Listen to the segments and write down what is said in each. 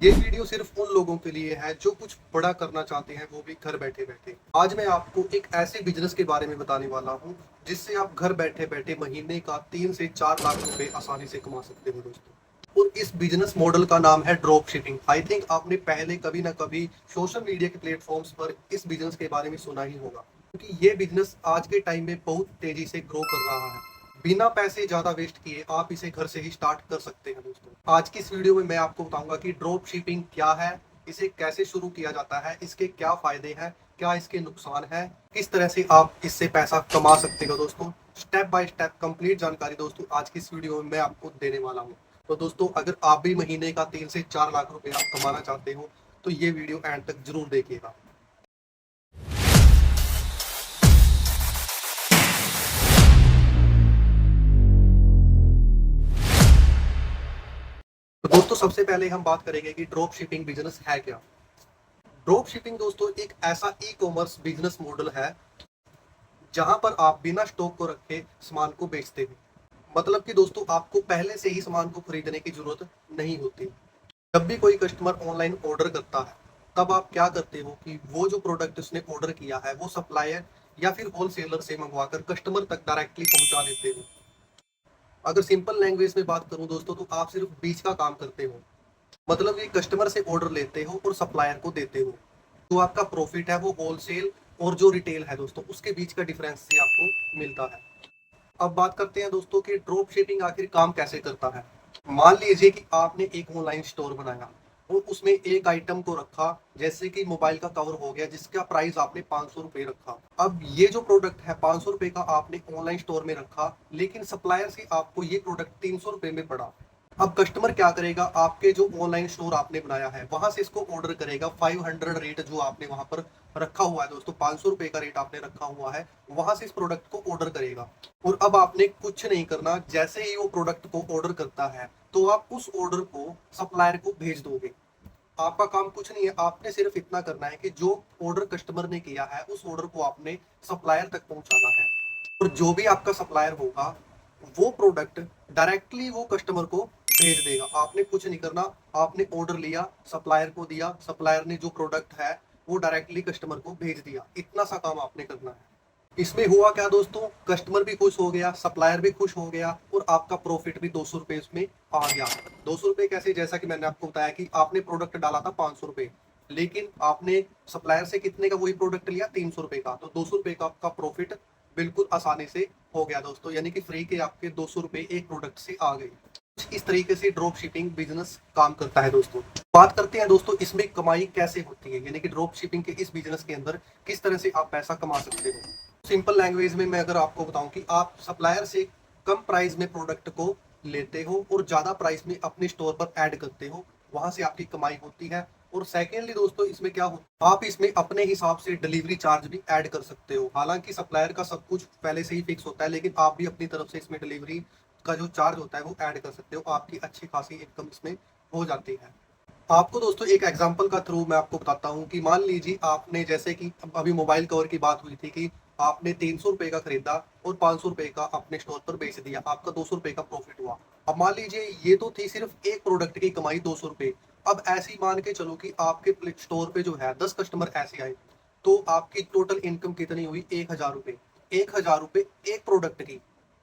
ये वीडियो सिर्फ उन लोगों के लिए है जो कुछ बड़ा करना चाहते हैं, वो भी घर बैठे बैठे। आज मैं आपको एक ऐसे बिजनेस के बारे में बताने वाला हूँ जिससे आप घर बैठे बैठे महीने का 3 से 4 लाख रुपए आसानी से कमा सकते हो दोस्तों। और इस बिजनेस मॉडल का नाम है ड्रॉप शिपिंग। आई थिंक आपने पहले कभी ना कभी सोशल मीडिया के प्लेटफॉर्म्स पर इस बिजनेस के बारे में सुना ही होगा, क्योंकि ये बिजनेस आज के टाइम में बहुत तेजी से ग्रो कर रहा है। बिना पैसे ज्यादा वेस्ट किए आप इसे घर से ही स्टार्ट कर सकते हैं दोस्तों। आज की इस वीडियो में मैं आपको बताऊंगा कि ड्रॉप शिपिंग क्या है, इसे कैसे शुरू किया जाता है, इसके क्या फायदे हैं, क्या इसके नुकसान है, किस तरह से आप इससे पैसा कमा सकते हो दोस्तों। स्टेप बाय स्टेप कंप्लीट जानकारी दोस्तों आज की इस वीडियो में मैं आपको देने वाला हूँ। तो दोस्तों, अगर आप भी महीने का 3 से 4 लाख रुपए आप कमाना चाहते हो तो ये वीडियो एंड तक जरूर देखिएगा। तो दोस्तों, सबसे पहले हम बात करेंगे कि ड्रॉप शिपिंग बिजनेस है क्या। ड्रॉप शिपिंग दोस्तों एक ऐसा ई कॉमर्स बिजनेस मॉडल है जहां पर आप बिना स्टॉक को रखे सामान को बेचते हो। मतलब कि दोस्तों, आपको पहले से ही सामान को खरीदने की जरूरत नहीं होती। जब भी कोई कस्टमर ऑनलाइन ऑर्डर करता है, तब आप क्या करते हो कि वो जो प्रोडक्ट उसने ऑर्डर किया है वो सप्लायर या फिर होलसेलर से मंगवाकर कस्टमर तक डायरेक्टली पहुंचा देते हो। अगर सिंपल लैंग्वेज में बात करूं दोस्तों, तो आप सिर्फ बीच का काम करते हो। मतलब ये कस्टमर से ऑर्डर लेते हो और सप्लायर को देते हो। जो आपका प्रॉफिट है वो होलसेल और जो रिटेल है दोस्तों उसके बीच का डिफरेंस से आपको मिलता है। अब बात करते हैं दोस्तों कि ड्रॉप शिपिंग आखिर काम कैसे करता है। मान लीजिए कि आपने एक ऑनलाइन स्टोर बनाया और उसमें एक आइटम को रखा, जैसे कि मोबाइल का कवर हो गया जिसका प्राइस आपने 500 रुपए रखा। अब ये जो प्रोडक्ट है 500 रुपए का आपने ऑनलाइन स्टोर में रखा, लेकिन सप्लायर से आपको ये प्रोडक्ट 300 रुपए में पड़ा। अब कस्टमर क्या करेगा, आपके जो ऑनलाइन स्टोर आपने बनाया है वहां से इसको ऑर्डर करेगा। 500 रेट जो आपने वहां पर रखा हुआ है दोस्तों, 500 रुपए का रेट आपने रखा हुआ है, वहां से इस प्रोडक्ट को ऑर्डर करेगा। और अब आपने कुछ नहीं करना, जैसे ही वो प्रोडक्ट को ऑर्डर करता है तो आप उस ऑर्डर को सप्लायर को भेज दोगे। आपका काम कुछ नहीं है, आपने सिर्फ इतना करना है कि जो ऑर्डर कस्टमर ने किया है उस ऑर्डर को आपने सप्लायर तक पहुंचाना है। और जो भी आपका सप्लायर होगा वो प्रोडक्ट डायरेक्टली वो कस्टमर को भेज देगा। आपने कुछ नहीं करना, आपने ऑर्डर लिया, सप्लायर को दिया, सप्लायर ने जो प्रोडक्ट है वो डायरेक्टली कस्टमर को भेज दिया। इतना सा काम आपने करना है। इसमें हुआ क्या दोस्तों, कस्टमर भी खुश हो गया, सप्लायर भी खुश हो गया और आपका प्रॉफिट भी 200 रुपए उसमें आ गया। 200 रुपए कैसे, जैसा कि मैंने आपको बताया कि आपने प्रोडक्ट डाला था 500 रुपए, लेकिन आपने सप्लायर से कितने का वही प्रोडक्ट लिया, 300 रुपए का, तो 200 रुपए का आपका प्रॉफिट बिल्कुल आसानी से हो गया दोस्तों। यानी कि फ्री के आपके 200 रुपए एक प्रोडक्ट से आ गए। इस तरीके से ड्रॉप शिपिंग बिजनेस काम करता है दोस्तों। बात करते हैं दोस्तों इसमें कमाई कैसे होती है, यानी कि ड्रॉप शिपिंग के इस बिजनेस के अंदर किस तरह से आप पैसा कमा सकते हो। सिंपल लैंग्वेज में मैं अगर आपको बताऊं कि आप सप्लायर से कम प्राइस में प्रोडक्ट को लेते हो और ज्यादा प्राइस में अपने स्टोर पर ऐड करते हो, वहां से आपकी कमाई होती है। और सेकेंडली दोस्तों, इसमें क्या होता है, आप इसमें अपने हिसाब से डिलीवरी चार्ज भी ऐड कर सकते हो। हालांकि सप्लायर का सब कुछ पहले से ही फिक्स होता है, लेकिन आप भी अपनी तरफ से इसमें डिलीवरी का जो चार्ज होता है वो ऐड कर सकते हो। आपकी अच्छी खासी इनकम इसमें हो जाती है। आपको दोस्तों एक एग्जांपल का थ्रू मैं आपको बताता हूँ कि मान लीजिए आपने, जैसे कि अभी मोबाइल कवर की बात हुई थी कि आपने 300 रुपए का खरीदा और 500 रुपए का अपने स्टोर पर बेच दिया, आपका 200 रुपए का प्रॉफिट हुआ। अब मान लीजिए ये तो थी सिर्फ एक प्रोडक्ट की कमाई 200 रुपए। अब ऐसे ही मान के चलो कि आपके स्टोर पे जो है 10 कस्टमर ऐसे आए, तो आपकी टोटल इनकम कितनी हुई, 1,000 रुपए। 1,000 रुपए एक प्रोडक्ट की।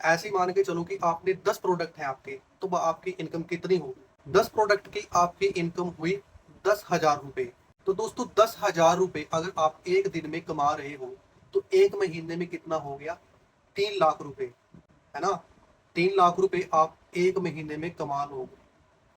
ऐसे ही मान के चलो कि आपने 10 प्रोडक्ट है आपके, तो आपकी इनकम कितनी होगी, 10 प्रोडक्ट की आपकी इनकम हुई 10,000 रुपए। तो दोस्तों 10,000 रुपए अगर आप एक दिन में कमा रहे हो तो एक महीने में कितना हो गया, 3 लाख रुपए, है ना। 3 लाख रुपए आप एक महीने में कमा लोगे।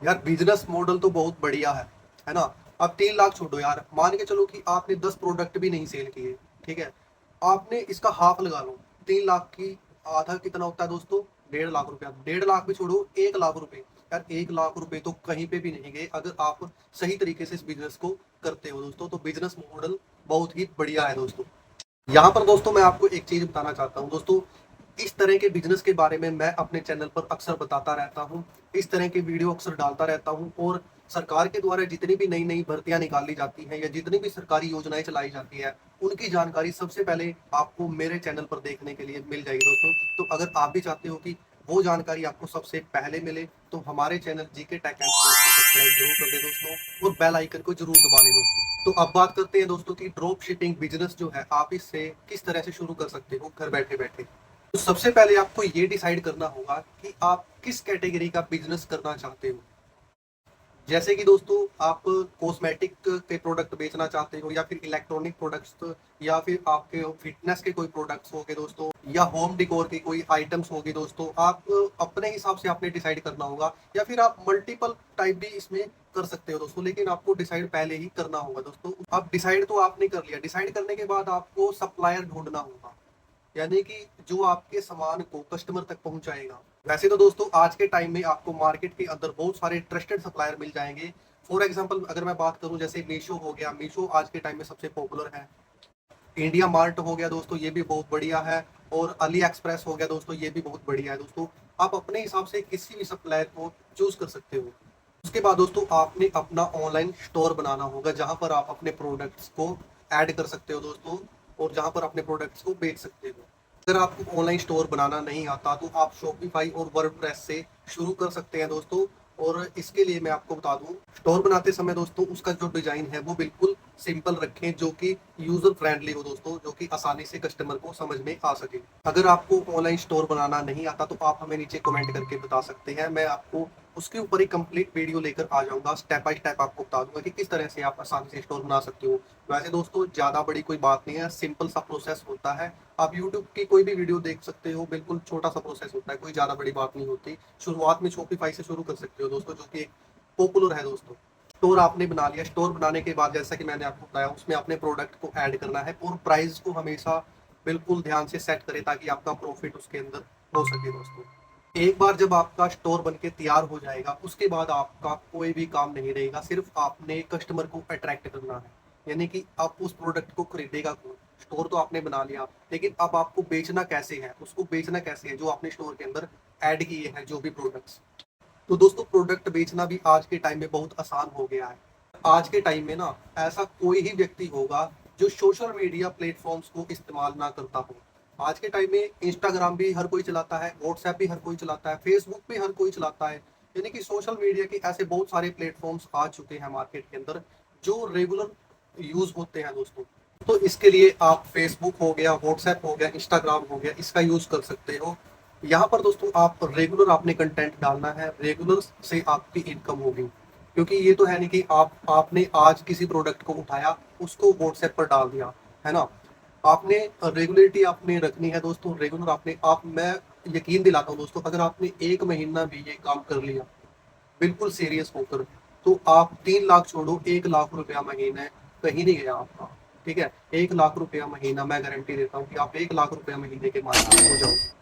यार बिजनेस मॉडल तो बहुत बढ़िया है ना। अब 3 लाख छोड़ो यार, मान के चलो कि आपने 10 प्रोडक्ट भी नहीं सेल किए, ठीक है, आपने इसका हाफ लगा लो। 3 लाख की आधा कितना होता है दोस्तों, 1.5 लाख रुपया। 1.5 लाख भी छोड़ो, 1 लाख रुपए। यार 1 लाख रुपए तो कहीं पे भी नहीं गए अगर आप सही तरीके से इस बिजनेस को करते हो दोस्तों। तो बिजनेस मॉडल बहुत ही बढ़िया है दोस्तों। यहाँ पर दोस्तों मैं आपको एक चीज बताना चाहता हूँ दोस्तों, इस तरह के बिजनेस के बारे में मैं अपने चैनल पर अक्सर बताता रहता हूँ। इस तरह के वीडियो अक्सर डालता रहता हूँ। और सरकार के द्वारा जितनी भी नई नई भर्तियां निकाली जाती हैं या जितनी भी सरकारी योजनाएं चलाई जाती है, उनकी जानकारी सबसे पहले आपको मेरे चैनल पर देखने के लिए मिल जाएगी दोस्तों। तो अगर आप भी चाहते हो कि वो जानकारी आपको सबसे पहले मिले, तो हमारे channel GK tech and subscribe जरूर कर दें दोस्तों और बेल आइकन को जरूर दबा लें दोस्तों। तो अब बात करते हैं दोस्तों कि ड्रॉप शिपिंग बिजनेस जो है आप इससे किस तरह से शुरू कर सकते हो घर बैठे बैठे। तो सबसे पहले आपको ये डिसाइड करना होगा कि आप किस कैटेगरी का बिजनेस करना चाहते हो। जैसे कि दोस्तों आप कॉस्मेटिक के प्रोडक्ट बेचना चाहते हो या फिर इलेक्ट्रॉनिक प्रोडक्ट्स, या फिर आपके फिटनेस के कोई प्रोडक्ट्स हो गए दोस्तों, या होम डिकोर की कोई आइटम्स होगी दोस्तों, आप अपने हिसाब से आपने डिसाइड करना होगा। या फिर आप मल्टीपल टाइप भी इसमें कर सकते हो दोस्तों, लेकिन आपको डिसाइड पहले ही करना होगा दोस्तों। अब डिसाइड तो आपने कर लिया, डिसाइड करने के बाद आपको सप्लायर ढूंढना होगा, यानी कि जो आपके सामान को कस्टमर तक पहुंचाएगा। वैसे तो दोस्तों आज के टाइम में आपको मार्केट के अंदर बहुत सारे ट्रस्टेड सप्लायर मिल जाएंगे। फॉर एग्जांपल अगर मैं बात करूं, जैसे मीशो हो गया, मीशो आज के टाइम में सबसे पॉपुलर है। इंडिया मार्ट हो गया दोस्तों, ये भी बहुत बढ़िया है। और अली एक्सप्रेस हो गया दोस्तों, ये भी बहुत बढ़िया है दोस्तों। आप अपने हिसाब से किसी भी सप्लायर को चूज कर सकते हो। उसके बाद दोस्तों आपने अपना ऑनलाइन स्टोर बनाना होगा, जहां पर आप अपने प्रोडक्ट्स को ऐड कर सकते हो दोस्तों, और जहां पर अपने प्रोडक्ट्स को बेच सकते हो। अगर आपको ऑनलाइन स्टोर बनाना नहीं आता तो आप शॉपिफाई और वर्डप्रेस से शुरू कर सकते हैं दोस्तों। और इसके लिए मैं आपको बता दूं, स्टोर बनाते समय दोस्तों उसका जो डिजाइन है वो बिल्कुल सिंपल रखें, जो कि यूजर फ्रेंडली हो दोस्तों, जो कि आसानी से कस्टमर को समझ में आ सके। अगर आपको ऑनलाइन स्टोर बनाना नहीं आता तो आप हमें नीचे कमेंट करके बता सकते हैं, मैं आपको उसके ऊपर एक कंप्लीट वीडियो लेकर आ जाऊंगा। स्टेप बाय स्टेप आपको बता दूंगा कि किस तरह से आप आसानी से स्टोर बना सकते हो। वैसे दोस्तों ज़्यादा बड़ी कोई बात नहीं है, सिंपल सा प्रोसेस होता है। आप यूट्यूब की कोई भी वीडियो देख सकते हो, बिल्कुल छोटा सा प्रोसेस होता है, कोई ज़्यादा बड़ी बात नहीं होती। शुरुआत में शॉपिफाई से शुरू कर सकते हो दोस्तों, जो कि एक पॉपुलर है दोस्तों। स्टोर आपने बना लिया, स्टोर बनाने के बाद जैसा कि मैंने आपको बताया उसमें अपने प्रोडक्ट को ऐड करना है, और प्राइस को हमेशा बिल्कुल ध्यान से सेट करें ताकि आपका प्रॉफिट उसके अंदर हो सके दोस्तों। एक बार जब आपका स्टोर बनके तैयार हो जाएगा उसके बाद आपका कोई भी काम नहीं रहेगा, सिर्फ आपने कस्टमर को अट्रैक्ट करना है। यानी कि आप उस प्रोडक्ट को खरीदेगा कौन। स्टोर तो आपने बना लिया, लेकिन अब आपको बेचना कैसे है, उसको बेचना कैसे है जो आपने स्टोर के अंदर ऐड किए हैं जो भी प्रोडक्ट्स। तो दोस्तों प्रोडक्ट बेचना भी आज के टाइम में बहुत आसान हो गया है। आज के टाइम में ना ऐसा कोई ही व्यक्ति होगा जो सोशल मीडिया प्लेटफॉर्म्स को इस्तेमाल ना करता हो। आज के टाइम में इंस्टाग्राम भी हर कोई चलाता है, व्हाट्सएप भी हर कोई चलाता है, फेसबुक भी हर कोई चलाता है। यानी कि सोशल मीडिया के ऐसे बहुत सारे प्लेटफॉर्म्स आ चुके हैं मार्केट के अंदर जो रेगुलर यूज होते हैं दोस्तों। तो इसके लिए आप फेसबुक हो गया, व्हाट्सएप हो गया, इंस्टाग्राम हो गया, इसका यूज कर सकते हो। यहाँ पर दोस्तों आप रेगुलर आपने कंटेंट डालना है, रेगुलर से आपकी इनकम होगी। क्योंकि ये तो है नहीं कि आपने आज किसी प्रोडक्ट को उठाया उसको व्हाट्सएप पर डाल दिया, है ना। आपने रेगुलरिटी आपने रखनी है दोस्तों, रेगुलर आपने आप मैं यकीन दिलाता हूँ दोस्तों, अगर आपने एक महीना भी ये काम कर लिया बिल्कुल सीरियस होकर, तो आप 3 लाख छोड़ो, 1 लाख रुपया महीना कहीं नहीं गया आपका। ठीक है, 1 लाख रुपया महीना मैं गारंटी देता हूँ कि आप 1 लाख रुपया महीने के मालिक हो जाओगे।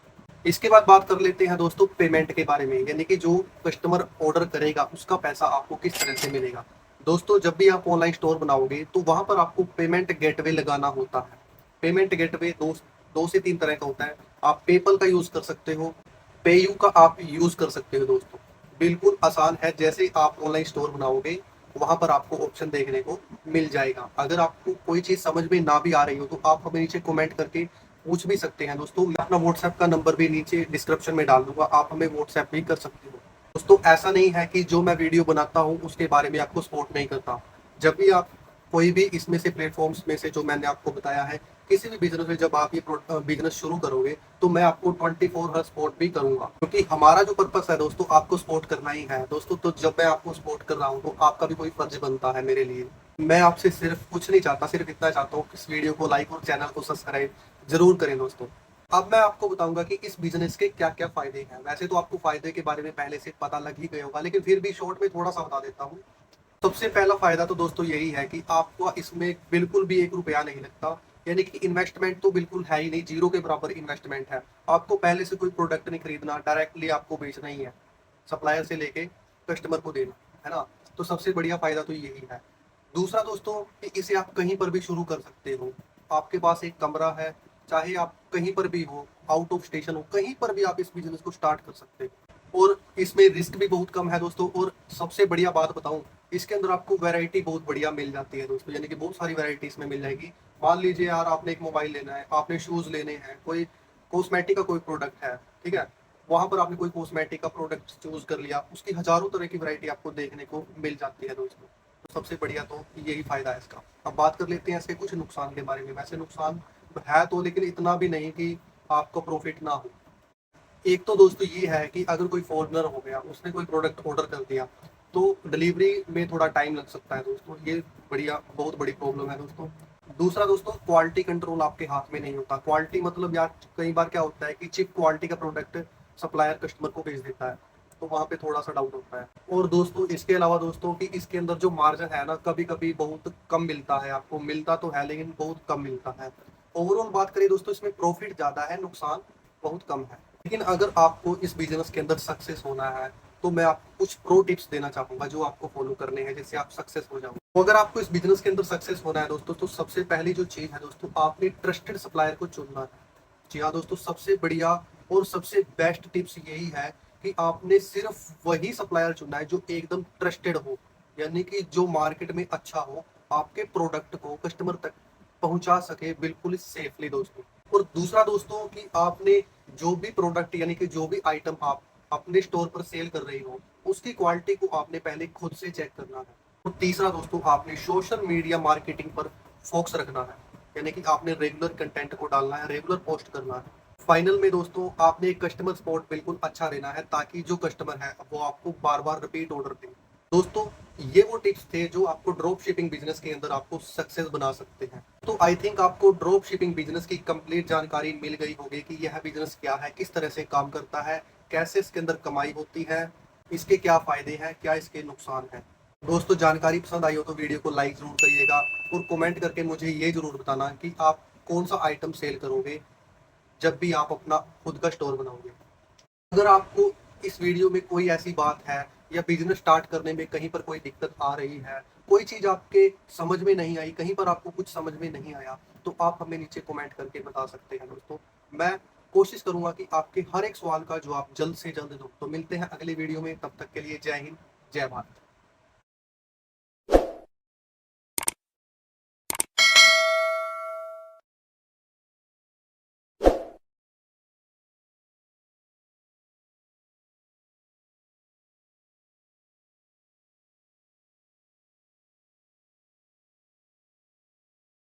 इसके बाद बात कर लेते हैं दोस्तों पेमेंट के बारे में, यानी कि जो कस्टमर ऑर्डर करेगा उसका पैसा आपको किस तरह से मिलेगा। दोस्तों जब भी आप ऑनलाइन स्टोर बनाओगे तो वहां पर आपको पेमेंट गेटवे लगाना होता है। पेमेंट गेटवे दो से तीन तरह का होता है। आप पेपल का यूज कर सकते हो, पेयू का आप यूज कर सकते हो दोस्तों। बिल्कुल आसान है, जैसे आप ऑनलाइन स्टोर बनाओगे वहां पर आपको ऑप्शन देखने को मिल जाएगा। अगर आपको कोई चीज समझ में ना भी आ रही हो तो आप हमें नीचे कमेंट करके पूछ भी सकते हैं दोस्तों। मैं अपना व्हाट्सएप का नंबर भी नीचे डिस्क्रिप्शन में डाल दूंगा, आप हमें व्हाट्सएप भी कर सकते हो दोस्तों। ऐसा नहीं है कि जो मैं वीडियो बनाता हूँ उसके बारे में आपको सपोर्ट नहीं करता। जब भी आप कोई भी इसमें से प्लेटफॉर्म्स में से जो मैंने आपको बताया है, किसी भी बिजनेस में जब आप ये बिजनेस शुरू करोगे तो मैं आपको 24 सपोर्ट भी करूंगा, क्योंकि हमारा जो पर्पस है दोस्तों आपको सपोर्ट करना ही है दोस्तों। तो जब मैं आपको सपोर्ट कर रहा हूँ तो आपका भी कोई फर्ज बनता है मेरे लिए। मैं आपसे सिर्फ कुछ नहीं चाहता, सिर्फ इतना चाहता हूँ इस वीडियो को लाइक और चैनल को सब्सक्राइब जरूर करें दोस्तों। अब मैं आपको बताऊंगा कि इस बिजनेस के क्या क्या फायदे हैं। वैसे तो आपको फायदे के बारे में पहले से पता लग ही गया होगा, लेकिन फिर भी शॉर्ट में थोड़ा सा बता देता हूँ। सबसे पहला फायदा तो दोस्तों यही है कि आपको इसमें बिल्कुल भी 1 रुपया नहीं लगता। यानी कि इन्वेस्टमेंट तो बिल्कुल है ही नहीं, जीरो के बराबर इन्वेस्टमेंट है। आपको पहले से कोई प्रोडक्ट नहीं खरीदना, डायरेक्टली आपको बेचना ही है, सप्लायर से लेके कस्टमर को देना, है ना। तो सबसे बढ़िया फायदा तो यही है। दूसरा दोस्तों कि इसे आप कहीं पर भी शुरू कर सकते हो। आपके पास एक कमरा है, चाहे आप कहीं पर भी हो, आउट ऑफ स्टेशन हो, कहीं पर भी आप इस बिजनेस को स्टार्ट कर सकते हो। और इसमें रिस्क भी बहुत कम है दोस्तों। और सबसे बढ़िया बात बताऊं, इसके अंदर आपको वैरायटी बहुत बढ़िया मिल जाती है दोस्तों, यानी कि बहुत सारी वैरायटी इसमें मिल जाएगी। मान लीजिए यार आपने एक मोबाइल लेना है, आपने शूज लेने हैं, कोई कॉस्मेटिक का कोई प्रोडक्ट है, ठीक है, वहां पर आपने कोई कॉस्मेटिक का प्रोडक्ट चूज कर लिया, उसकी हजारों तरह की वैरायटी आपको देखने को मिल जाती है दोस्तों। तो सबसे बढ़िया तो यही फायदा है इसका। अब बात कर लेते हैं इसके कुछ नुकसान के बारे में। वैसे नुकसान है तो, लेकिन इतना भी नहीं कि आपको प्रॉफिट ना हो। एक तो दोस्तों ये है कि अगर कोई फॉरनर हो गया, उसने कोई प्रोडक्ट ऑर्डर कर दिया, तो डिलीवरी में थोड़ा टाइम लग सकता है दोस्तों। ये बहुत बड़ी प्रॉब्लम है दोस्तों। दूसरा दोस्तों, क्वालिटी कंट्रोल आपके हाथ में नहीं होता। क्वालिटी मतलब यार, कई बार क्या होता है कि चिप क्वालिटी का प्रोडक्ट सप्लायर कस्टमर को भेज देता है, तो वहाँ पे थोड़ा सा डाउट होता है। और दोस्तों इसके अलावा दोस्तों कि इसके अंदर जो मार्जिन है ना, कभी कभी बहुत कम मिलता है। आपको मिलता तो है, लेकिन बहुत कम मिलता है। ओवरऑल बात करें दोस्तों, इसमें प्रॉफिट ज़्यादा है, नुकसान बहुत कम है। लेकिन अगर आपको इस बिजनेस के अंदर सक्सेस होना है, तो मैं आपको कुछ प्रो टिप्स देना चाहूंगा जो आपको फॉलो करने हैं, जिससे आप सक्सेस हो जाओ। तो अगर आपको इस बिजनेस के अंदर सक्सेस होना है दोस्तों, तो सबसे पहली जो चीज है दोस्तों, आपने ट्रस्टेड सप्लायर को चुनना है। जी हाँ दोस्तों, सबसे बढ़िया और सबसे बेस्ट टिप्स यही है कि आपने सिर्फ वही सप्लायर चुनना है जो एकदम ट्रस्टेड हो, यानी कि जो मार्केट में अच्छा हो, आपके प्रोडक्ट को कस्टमर तक पहुंचा सके बिल्कुल सेफली दोस्तों। और दूसरा दोस्तों कि आपने जो भी प्रोडक्ट यानी कि जो भी आइटम आप अपने स्टोर पर सेल कर रही हो, उसकी क्वालिटी को आपने पहले खुद से चेक करना है। और तीसरा दोस्तों, आपने सोशल मीडिया मार्केटिंग पर फोकस रखना है, यानी कि आपने रेगुलर कंटेंट को डालना है, रेगुलर पोस्ट करना है। फाइनल में दोस्तों, आपने एक कस्टमर सपोर्ट बिल्कुल अच्छा रहना है, ताकि जो कस्टमर है वो आपको बार बार रिपीट ऑर्डर दे। दोस्तों ये वो टिप्स थे जो आपको ड्रॉप शिपिंग बिजनेस के अंदर आपको सक्सेस बना सकते हैं। तो आई थिंक आपको ड्रॉप शिपिंग बिजनेस की कंप्लीट जानकारी मिल गई होगी कि यह बिजनेस क्या है, किस तरह से काम करता है, कैसे इसके अंदर कमाई होती है, इसके क्या फायदे हैं, क्या इसके नुकसान हैं। दोस्तों जानकारी पसंद आई हो तो वीडियो को लाइक जरूर करिएगा, और कमेंट करके मुझे ये जरूर बताना कि आप कौन सा आइटम सेल करोगे जब भी आप अपना खुद का स्टोर बनाओगे। अगर आपको इस वीडियो में कोई ऐसी बात है, या बिजनेस स्टार्ट करने में कहीं पर कोई दिक्कत आ रही है, कोई चीज आपके समझ में नहीं आई, कहीं पर आपको कुछ समझ में नहीं आया, तो आप हमें नीचे कमेंट करके बता सकते हैं दोस्तों। मैं कोशिश करूंगा कि आपके हर एक सवाल का जवाब जल्द से जल्द दूं। तो मिलते हैं अगली वीडियो में, तब तक के लिए जय हिंद, जय भारत।